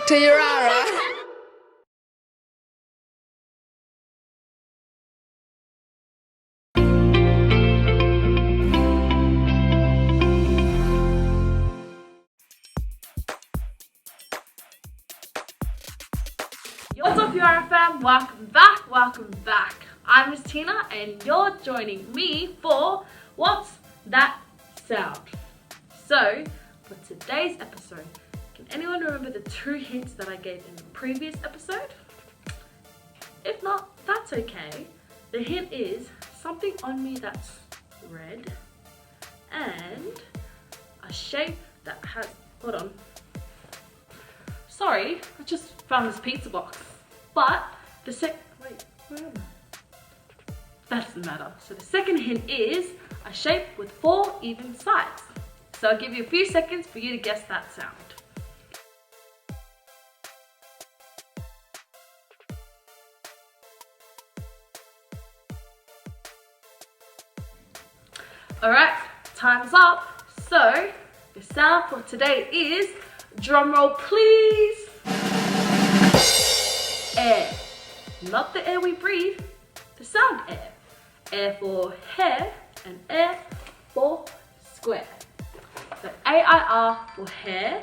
back to Urara. What's up, Urara fam? Welcome back. I'm Miss Tina and you're joining me for What's That Sound? So, for today's episode, can anyone remember the 2 hints that I gave in the previous episode? If not, that's okay. The hint is something on me that's red and a shape that has, hold on. Sorry, I just found this pizza box. But wait, where am I? That doesn't matter. So the second hint is a shape with 4 even sides. So I'll give you a few seconds for you to guess that sound. Alright, time's up. So the sound for today is, drumroll please, air. Not the air we breathe, the sound air. Air for hair and air for square. So A-I-R for hair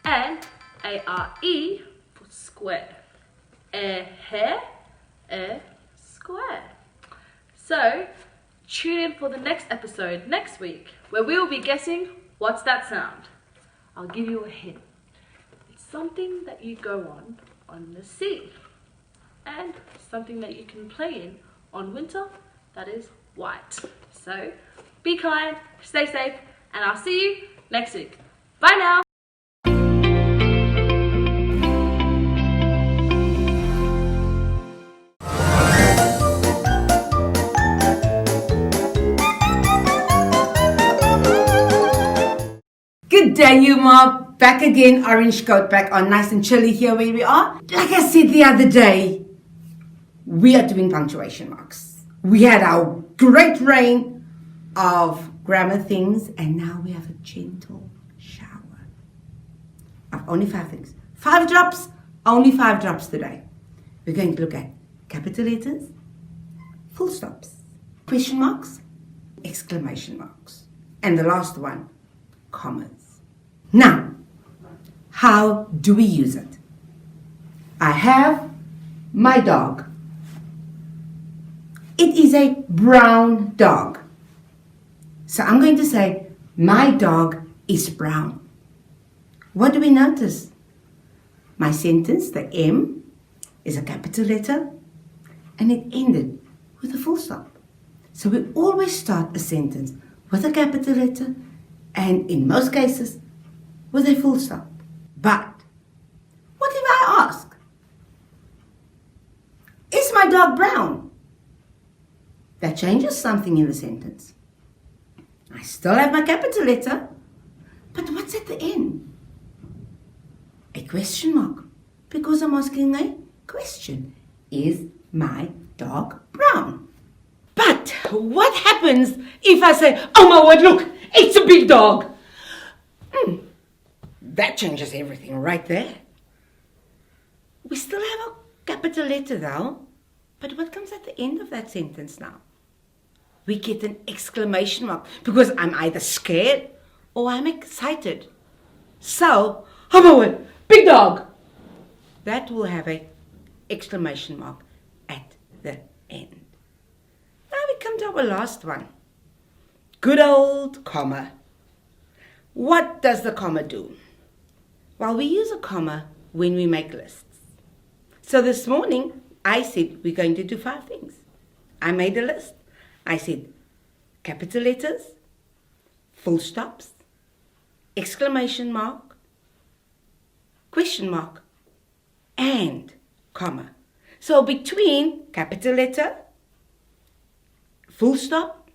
and A-R-E for square. Air, hair, air, square. So tune in for the next episode next week where we will be guessing what's that sound. I'll give you a hint. It's something that you go on the sea. And something that you can play in on winter that is white. So be kind, stay safe, and I'll see you next week. Bye now. Good day, you mob. Back again, orange coat back on, nice and chilly here where we are. Like I said the other day, we are doing punctuation marks. We had our great rain of grammar things, and now we have a gentle shower of only 5 things. 5 drops, only 5 drops today. We're going to look at capital letters, full stops, question marks, exclamation marks, and the last one, commas. Now, how do we use it? I have my dog. It is a brown dog. So I'm going to say, my dog is brown. What do we notice? My sentence, the M, is a capital letter, and it ended with a full stop. So we always start a sentence with a capital letter, and in most cases, with a full stop. But what if I ask, is my dog brown? That changes something in the sentence. I still have my capital letter, but what's at the end? A question mark, because I'm asking a question. Is my dog brown? But what happens if I say, oh my word, look, it's a big dog? That changes everything right there. We still have a capital letter though, but what comes at the end of that sentence now? We get an exclamation mark because I'm either scared or I'm excited. So, oh my word, big dog! That will have an exclamation mark at the end. Now we come to our last one. Good old comma. What does the comma do? Well, we use a comma when we make lists. So this morning, I said we're going to do 5 things. I made a list. I said capital letters, full stops, exclamation mark, question mark, and comma. So between capital letter, full stop,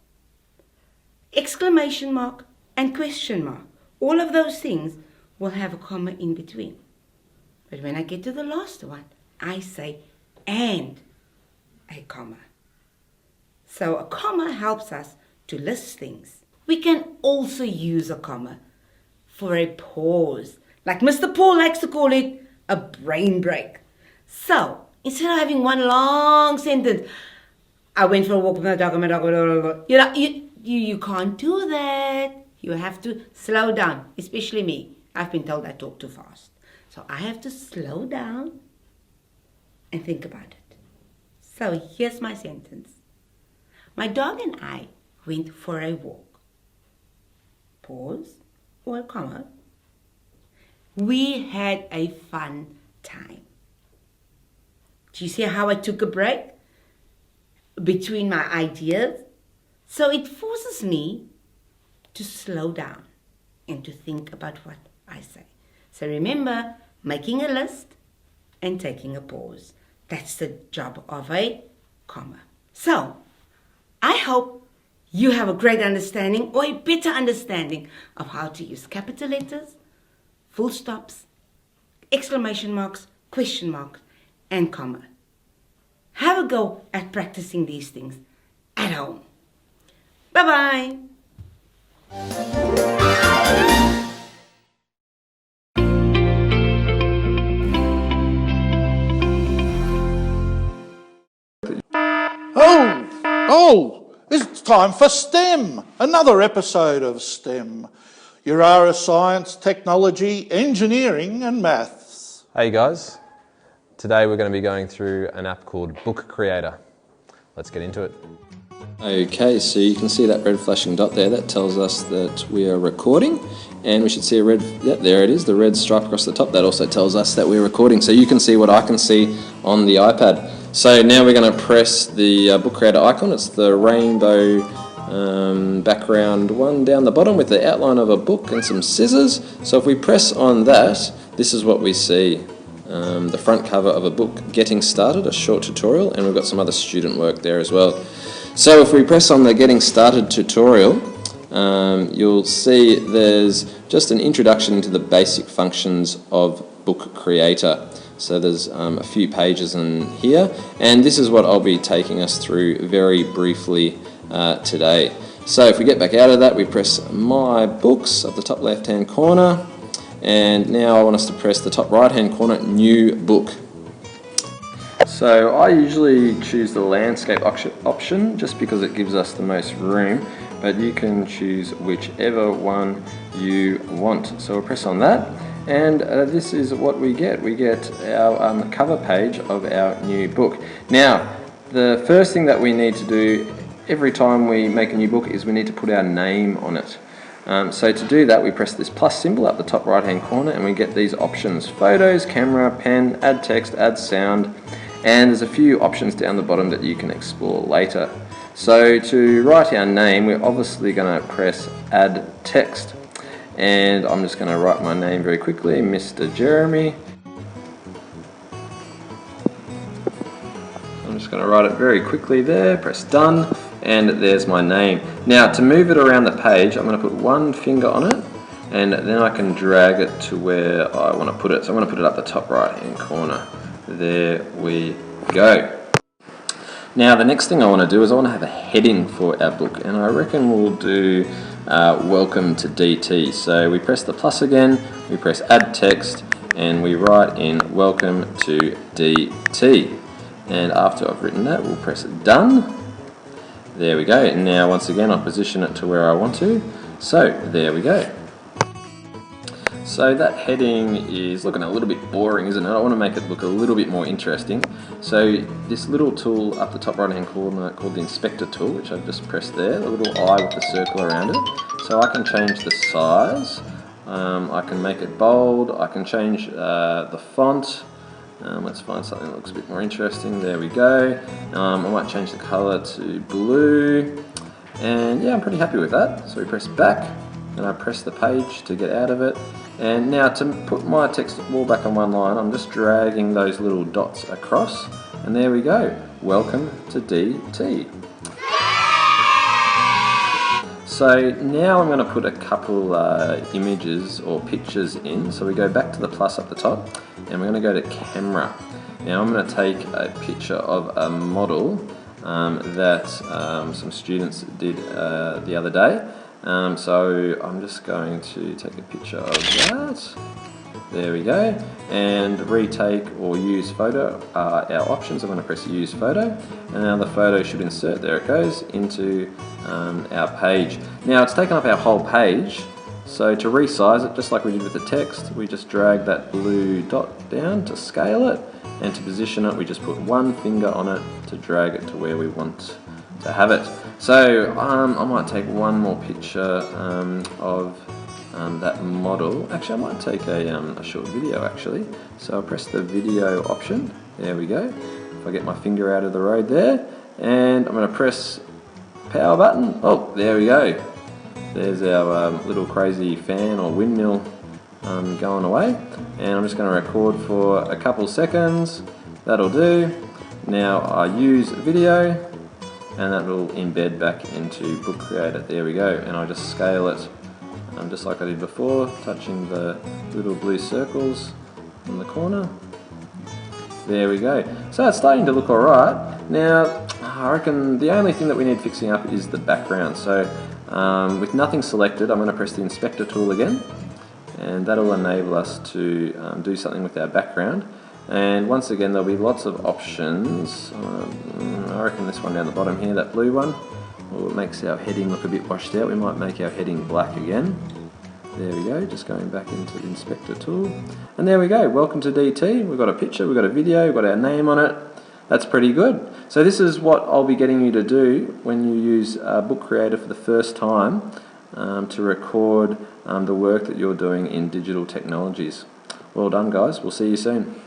exclamation mark, and question mark, all of those things will have a comma in between. But when I get to the last one, I say and a comma. So a comma helps us to list things. We can also use a comma for a pause. Like Mr. Paul likes to call it a brain break. So, instead of having one long sentence, I went for a walk with my dog and my dog, blah, blah, blah. You know, you can't do that. You have to slow down, especially me. I've been told I talk too fast. So I have to slow down and think about it. So here's my sentence. My dog and I went for a walk. Pause or a comma. We had a fun time. Do you see how I took a break between my ideas? So it forces me to slow down and to think about what I say. So remember, making a list and taking a pause. That's the job of a comma. So, I hope you have a great understanding or a better understanding of how to use capital letters, full stops, exclamation marks, question marks, and comma. Have a go at practicing these things at home. Bye-bye. Oh, it's time for STEM, another episode of STEM. Your ARA science, technology, engineering and maths. Hey guys, today we're going to be going through an app called Book Creator. Let's get into it. Okay, so you can see that red flashing dot there, that tells us that we are recording, and we should see a red, there it is, the red stripe across the top. That also tells us that we're recording, so you can see what I can see on the iPad. So now we're going to press the Book Creator icon. It's the rainbow background one down the bottom with the outline of a book and some scissors. So if we press on that, this is what we see. The front cover of a book, Getting Started, a short tutorial, and we've got some other student work there as well. So if we press on the Getting Started tutorial, you'll see there's just an introduction into the basic functions of Book Creator. So there's a few pages in here, and this is what I'll be taking us through very briefly today. So if we get back out of that, we press My Books at the top left-hand corner, and now I want us to press the top right-hand corner, New Book. So I usually choose the landscape option just because it gives us the most room, but you can choose whichever one you want. So we'll press on that, and this is what we get. We get our cover page of our new book. Now, the first thing that we need to do every time we make a new book is we need to put our name on it. So to do that, we press this plus symbol up the top right hand corner, and we get these options: photos, camera, pen, add text, add sound, and there's a few options down the bottom that you can explore later. So to write our name, we're obviously going to press add text, and I'm just going to write my name very quickly, Mr. Jeremy. I'm just going to write it very quickly there, press done, and there's my name. Now to move it around the page, I'm going to put one finger on it, and then I can drag it to where I want to put it. So I'm going to put it up the top right hand corner. There we go. Now the next thing I want to do is I want to have a heading for our book, and I reckon we'll do Welcome to DT. So we press the plus again, we press add text, and we write in Welcome to DT. And after I've written that, we'll press done. There we go. And now once again I'll position it to where I want to. So there we go. So that heading is looking a little bit boring, isn't it? I want to make it look a little bit more interesting. So this little tool up the top right hand corner called the inspector tool, which I've just pressed there, the little eye with the circle around it. So I can change the size, I can make it bold, I can change the font. Let's find something that looks a bit more interesting. There we go. I might change the colour to blue. And yeah, I'm pretty happy with that. So we press back, and I press the page to get out of it. And now to put my text all back on one line, I'm just dragging those little dots across, and there we go. Welcome to DT. So now I'm going to put a couple images or pictures in. So we go back to the plus up the top, and we're going to go to camera. Now I'm going to take a picture of a model that some students did the other day. So I'm just going to take a picture of that. There we go. And retake or use photo are our options. I'm going to press use photo, and now the photo should insert, there it goes, into our page. Now it's taken up our whole page, so to resize it, just like we did with the text, we just drag that blue dot down to scale it, and to position it, we just put one finger on it to drag it to where we want to have it. So I might take one more picture of that model. Actually, I might take a short video actually. So I'll press the video option. There we go. If I get my finger out of the road there, and I'm going to press power button. Oh, there we go. There's our little crazy fan or windmill going away. And I'm just going to record for a couple seconds. That'll do. Now I use video, and that will embed back into Book Creator. There we go. And I just scale it just like I did before, touching the little blue circles in the corner. There we go. So it's starting to look alright. Now, I reckon the only thing that we need fixing up is the background. So with nothing selected, I'm going to press the inspector tool again, and that'll enable us to do something with our background. And once again, there'll be lots of options. I reckon this one down the bottom here, that blue one, it makes our heading look a bit washed out. We might make our heading black again. There we go, just going back into the inspector tool. And there we go, welcome to DT. We've got a picture, we've got a video, we've got our name on it. That's pretty good. So this is what I'll be getting you to do when you use Book Creator for the first time to record the work that you're doing in digital technologies. Well done, guys. We'll see you soon.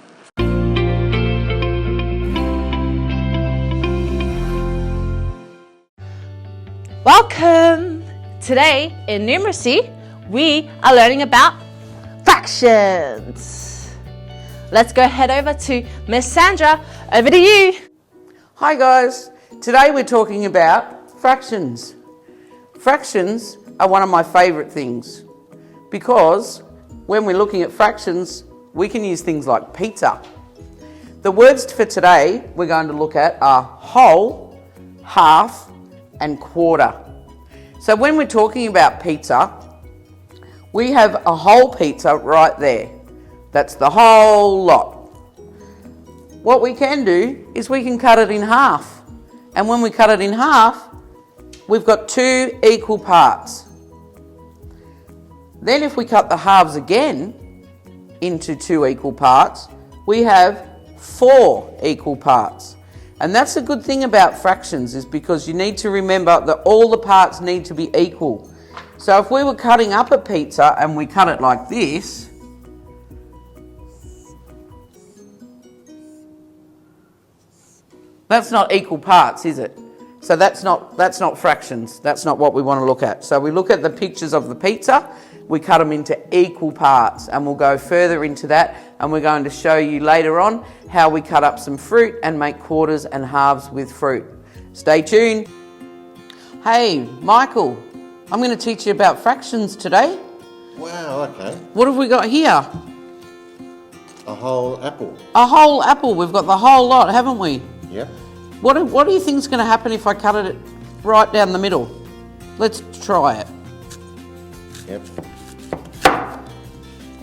Welcome! Today in numeracy, we are learning about fractions. Let's go head over to Miss Sandra. Over to you. Hi guys, today we're talking about fractions. Fractions are one of my favourite things because when we're looking at fractions, we can use things like pizza. The words for today we're going to look at are whole, half, and quarter. So when we're talking about pizza, we have a whole pizza right there. That's the whole lot. What we can do is we can cut it in half. And when we cut it in half, we've got 2 equal parts. Then if we cut the halves again into 2 equal parts, we have 4 equal parts. And that's a good thing about fractions, is because you need to remember that all the parts need to be equal. So if we were cutting up a pizza and we cut it like this, that's not equal parts, is it? So that's not fractions. That's not what we want to look at. So we look at the pictures of the pizza, we cut them into equal parts, and we'll go further into that, and we're going to show you later on how we cut up some fruit and make quarters and halves with fruit. Stay tuned. Hey, Michael, I'm going to teach you about fractions today. Wow, okay. What have we got here? A whole apple. A whole apple. We've got the whole lot, haven't we? Yep. What do you think is going to happen if I cut it right down the middle? Let's try it. Yep.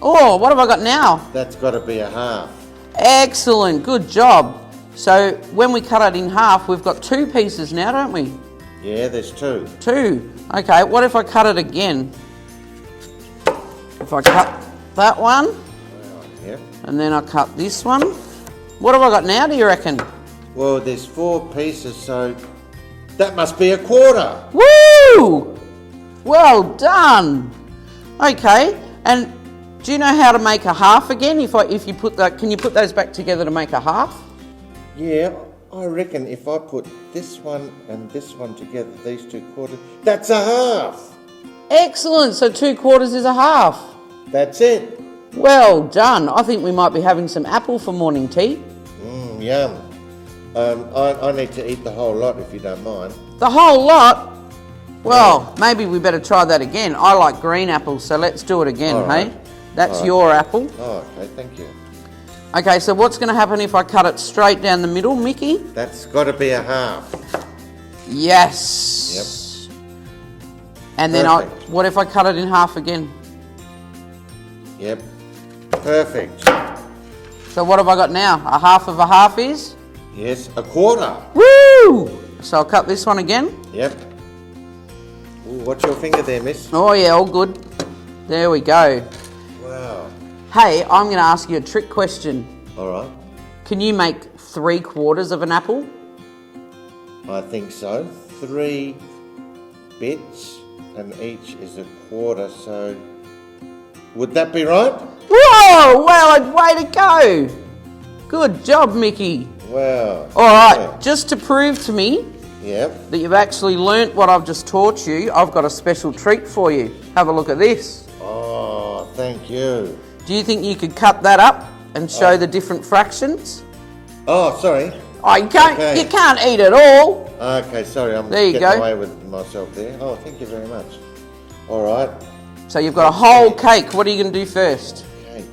Oh, what have I got now? That's got to be a half. Excellent, good job. So when we cut it in half, we've got 2 pieces now, don't we? Yeah, there's 2. 2. Okay, what if I cut it again? If I cut that one, Yep. and then I cut this one. What have I got now, do you reckon? Well, there's 4 pieces, so that must be a quarter. Woo! Well done. Okay, and do you know how to make a half again? If you put that, can you put those back together to make a half? Yeah, I reckon if I put this one and this one together, these 2 quarters, that's a half. Excellent. So 2 quarters is a half. That's it. Well done. I think we might be having some apple for morning tea. Yum. I need to eat the whole lot if you don't mind. The whole lot? Well, maybe we better try that again. I like green apples, so let's do it again, All right. hey? That's your apple. Oh, okay, thank you. Okay, so what's going to happen if I cut it straight down the middle, Mickey? That's got to be a half. Yes. Yep. And then Perfect. what if I cut it in half again? Yep. Perfect. So what have I got now? A half of a half is? Yes, a quarter. Woo! So I'll cut this one again. Yep. Ooh, watch your finger there, miss. Oh yeah, all good. There we go. Wow. Hey, I'm going to ask you a trick question. All right. Can you make 3/4 of an apple? I think so. 3 bits and each is a quarter, so would that be right? Whoa! Well, way to go! Good job, Mickey. Wow. All right, Yeah. just to prove to me Yep. that you've actually learnt what I've just taught you, I've got a special treat for you. Have a look at this. Oh, thank you. Do you think you could cut that up and show the different fractions? Oh, sorry. Oh, you can't. Okay. You can't eat it all. Okay, sorry, I'm There you getting go. away with myself there. Oh, thank you very much. All right. So you've got a whole cake. What are you going to do first? Cake.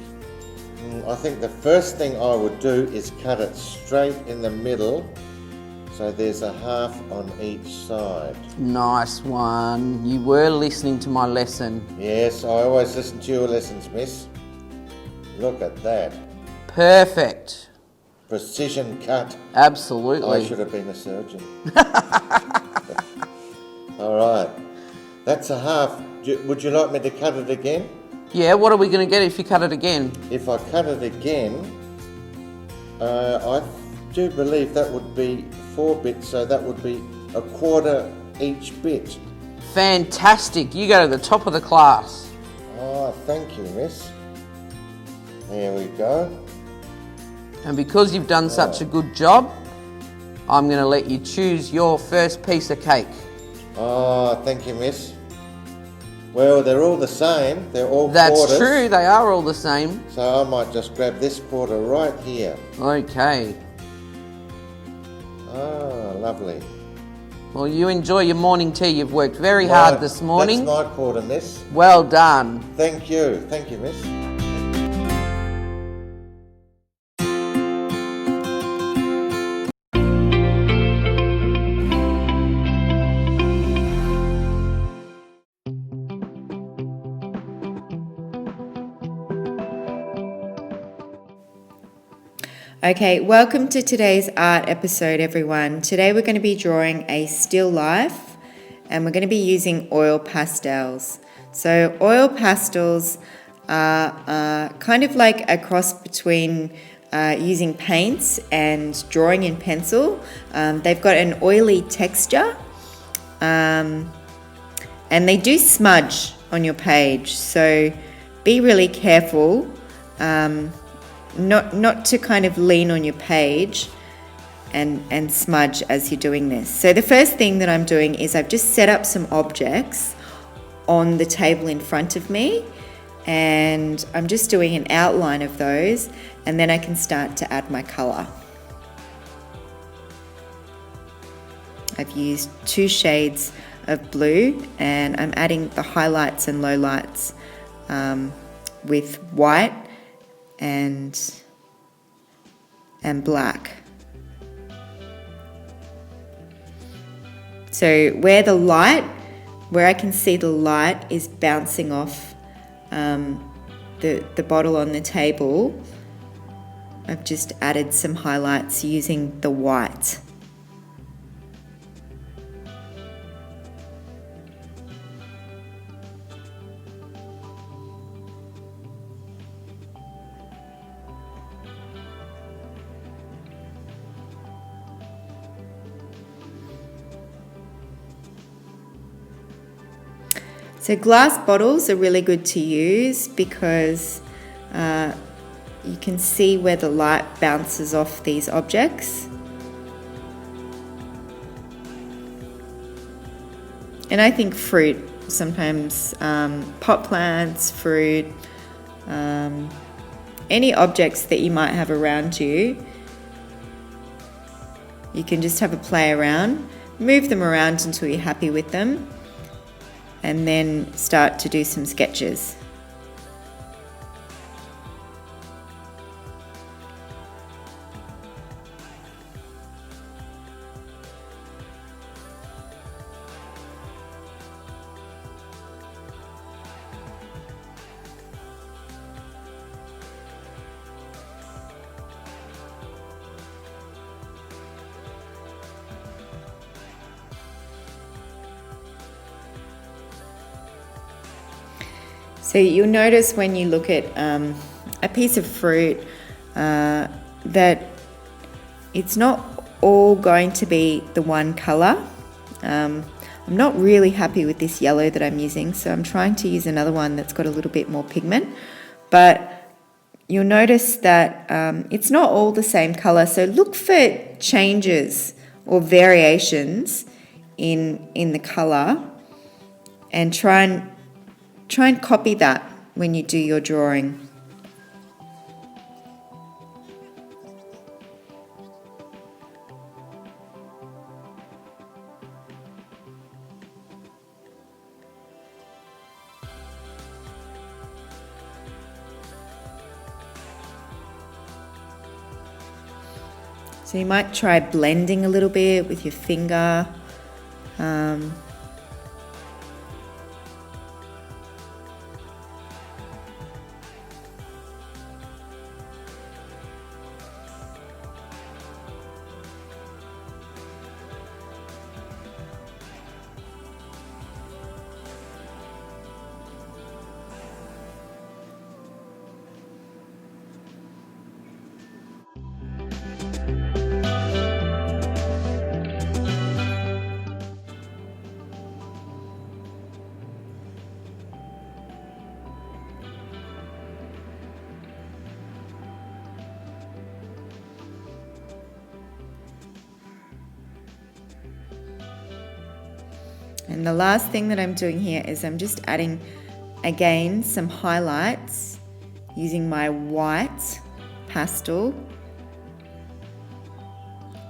I think the first thing I would do is cut it straight in the middle, so there's a half on each side. Nice one. You were listening to my lesson. Yes, I always listen to your lessons, miss. Look at that. Perfect. Precision cut. Absolutely. I should have been a surgeon. All right. That's a half. Would you like me to cut it again? Yeah, what are we going to get if you cut it again? If I cut it again, I do believe that would be 4 bits, so that would be a quarter each bit. Fantastic. You go to the top of the class. Oh, thank you, miss. There we go. And because you've done such a good job, I'm going to let you choose your first piece of cake. Oh, thank you, miss. Well, they're all the same. They're all That's quarters. true, they are all the same. So I might just grab this quarter right here. Okay. Ah, lovely. Well, you enjoy your morning tea. You've worked very hard Right, this morning. That's my quarter, miss. Well done. Thank you. Thank you, miss. Okay, welcome to today's art episode, everyone. Today we're going to be drawing a still life and we're going to be using oil pastels. So oil pastels are kind of like a cross between using paints and drawing in pencil. They've got an oily texture and they do smudge on your page. So be really careful. Not to kind of lean on your page and smudge as you're doing this. So the first thing that I'm doing is I've just set up some objects on the table in front of me and I'm just doing an outline of those and then I can start to add my colour. I've used 2 shades of blue and I'm adding the highlights and lowlights with white and black. So where I can see the light is bouncing off the bottle on the table, I've just added some highlights using the white. So glass bottles are really good to use because you can see where the light bounces off these objects. And I think fruit, sometimes pot plants, fruit, any objects that you might have around you, you can just have a play around, move them around until you're happy with them, and then start to do some sketches. So you'll notice when you look at a piece of fruit that it's not all going to be the one colour. I'm not really happy with this yellow that I'm using, so I'm trying to use another one that's got a little bit more pigment. But you'll notice that it's not all the same colour, so look for changes or variations in the colour and try and copy that when you do your drawing. So you might try blending a little bit with your finger. And the last thing that I'm doing here is I'm just adding again some highlights using my white pastel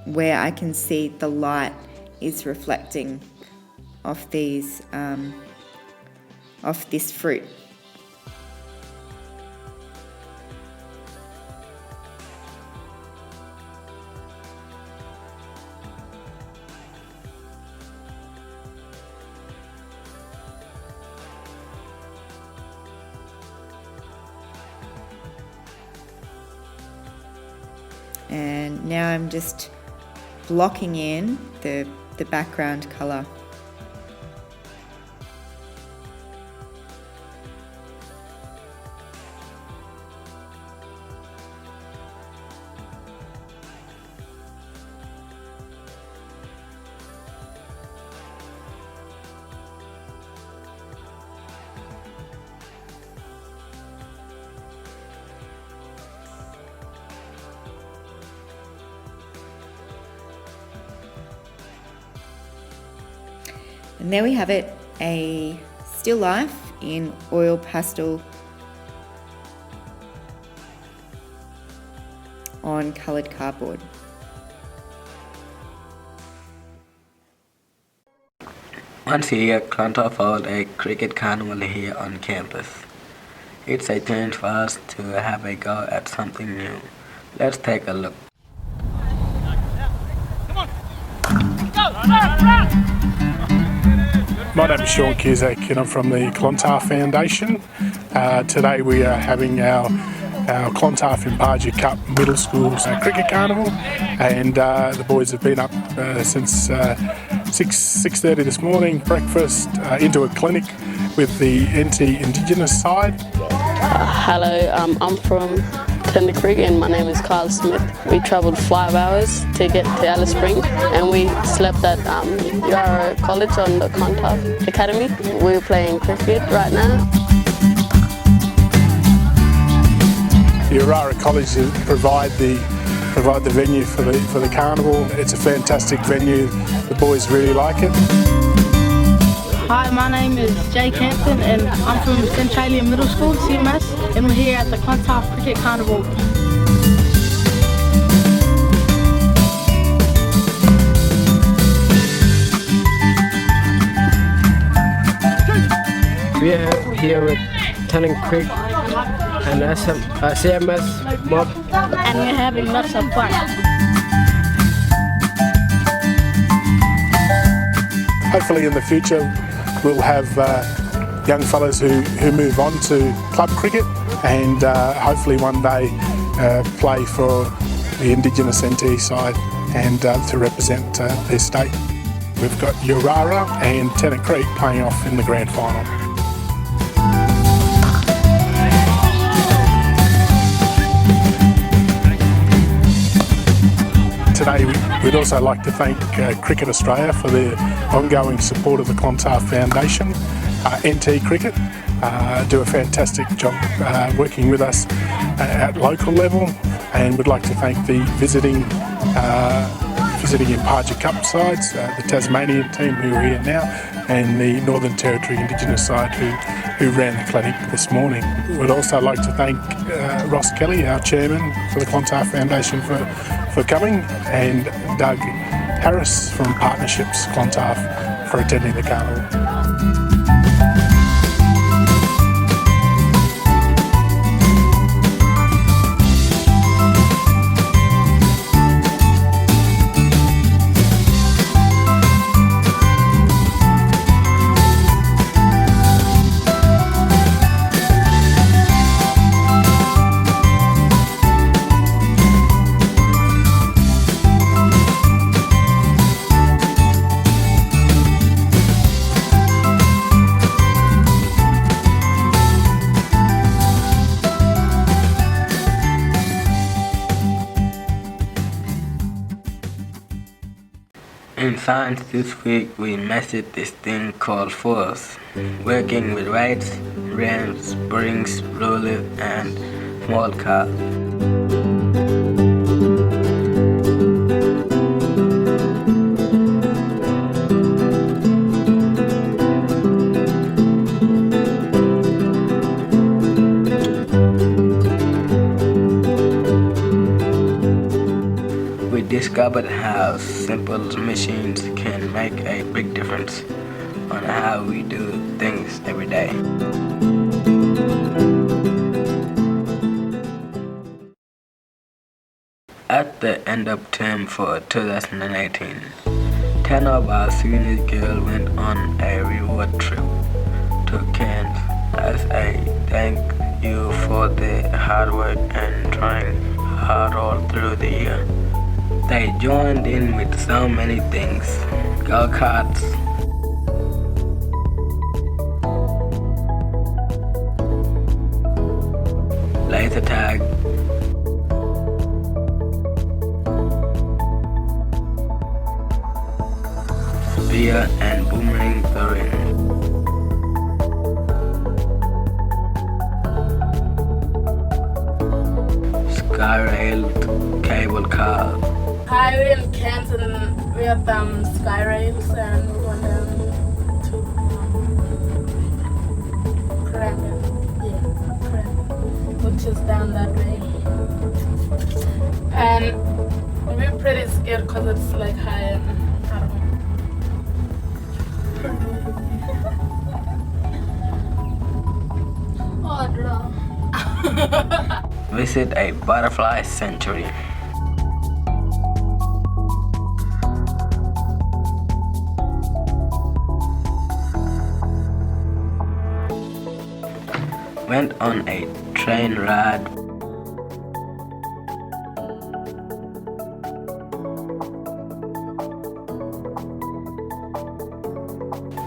where I can see the light is reflecting off these off this fruit. And now I'm just blocking in the background colour. And there we have it, a still life in oil pastel on coloured cardboard. Once a year, Clontarf hold a cricket carnival here on campus. It's a chance for us to have a go at something new. Let's take a look. My name is Sean Cusack and I'm from the Clontarf Foundation. Today we are having our Clontarf Imparja Cup Middle School's Cricket Carnival, and the boys have been up since 6:30 this morning, breakfast, into a clinic with the NT Indigenous side. Hello, I'm from Tender Creek and my name is Carl Smith. We travelled 5 hours to get to Alice Springs and we slept at Yarra College on the Clontarf Academy. We're playing cricket right now. Yarra College provide the venue for the carnival. It's a fantastic venue. The boys really like it. Hi, my name is Jay Campton and I'm from Centralia Middle School, CMS, and we're here at the Clontarf Cricket Carnival. We are here with Tender Creek and CMS mob. And we're having lots of fun. Hopefully in the future we'll have young fellas who move on to club cricket and hopefully one day play for the Indigenous NT side and to represent their state. We've got Yarra and Tennant Creek playing off in the grand final. today we'd also like to thank Cricket Australia for their ongoing support of the Clontarf Foundation. NT Cricket do a fantastic job working with us at local level, and we'd like to thank the visiting Imparja Cup sides, the Tasmanian team who are here now, and the Northern Territory Indigenous side who ran the clinic this morning. We'd also like to thank Ross Kelly, our chairman for the Clontarf Foundation, for coming, and Doug Harris from Partnerships Clontarf for attending the carnival. In science this week we measured this thing called force, working with weights, rams, springs, rollers and small cars. We discovered how simple machines can make a big difference on how we do things every day. At the end of term for 2018, 10 of our senior girls went on a reward trip to Cairns as a thank you for their hard work and trying hard all through the year. They joined in with so many things: go-karts, laser tag, spear and boomerang throwing, sky-railed cable car. Hi, we're in Cairns and we have sky rails and we're going down to Cranbourne, which is down that way. And we're pretty scared because it's like high and I don't know. Visit a butterfly sanctuary. Went on a train ride.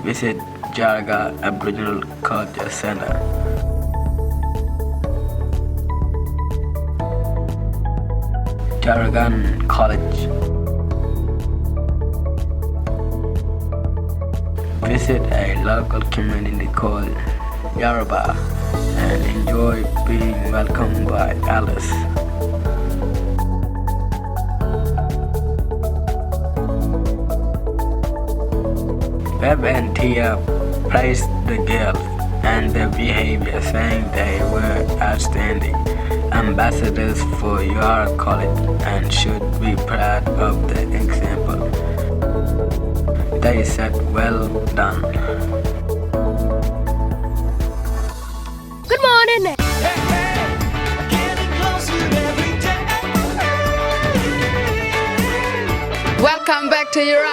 Visit Jarraga Aboriginal Culture Centre. Jarragan College. Visit a local community called Yarrabah and enjoy being welcomed by Alice. Webb and Tia praised the girls and their behavior, saying they were outstanding ambassadors for your college and should be proud of the example. They said, "Well done." Good morning. Welcome back to your